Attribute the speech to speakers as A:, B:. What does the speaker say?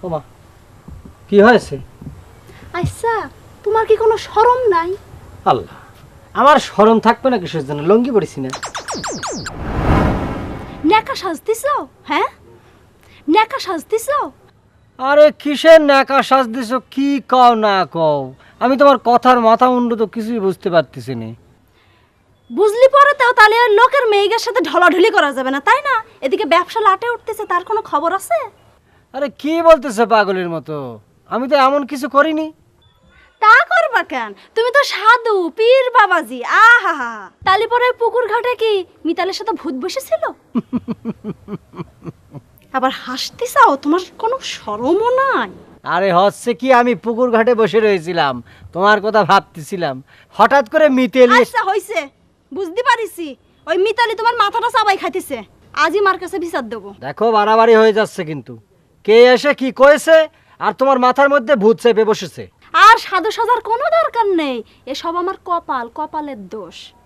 A: ওমা, কি হয়েছে?
B: আচ্ছা, তোমার কি কোনো শরম নাই?
A: আল্লাহ, আমার শরম থাকবে না কিসের জন্য? লঙ্গি পড়েছি না।
B: নেকা সাজতিছ? হ্যাঁ, নেকা সাজতিছ?
A: আরে কিসের ন্যাকা সাজ দিছো? কি কও না কও, আমি তোমার কথার মাথা মুন্ডু তো কিছুই বুঝতে পারতেছি না।
B: বুঝলি পরে তাও তাহলে আর লোকের মেয়েদের সাথে ঢলাঢলি করা যাবে না, তাই না? এদিকে ব্যবসা লাটে উঠতেছে, তার কোনো খবর আছে?
A: আরে কি বলতেছে পাগলের মতো? আমি তো এমন কিছু করিনি।
B: তা করবা কেন? তুমি তো সাধু পীর বাবাজি। আহা হা, তালি পরে পুকুর ঘাটে কি মিতালের সাথে ভূত বসেছিল? আবার হাসতে চাও? তোমার কোনো শরমও নাই?
A: আরে হচ্ছে কি, আমি পুকুর ঘাটে বসে রয়েছিলাম, তোমার কথা ভাবতেছিলাম, হঠাৎ করে মিতেলি।
B: আচ্ছা হইছে, বুঝতে পারিছি। ওই মিতালি তোমার মাথাটা চাবাই খাইতেছে। আজই মার কাছে বিচার দেবো।
A: দেখো, বাড়াবাড়ি হয়ে যাচ্ছে কিন্তু। কে এসে কি কয়েছে আর তোমার মাথার মধ্যে ভূত চেপে বসেছে?
B: আর সাধু সাজার কোনো দরকার নেই, এসব আমার কপালের দোষ।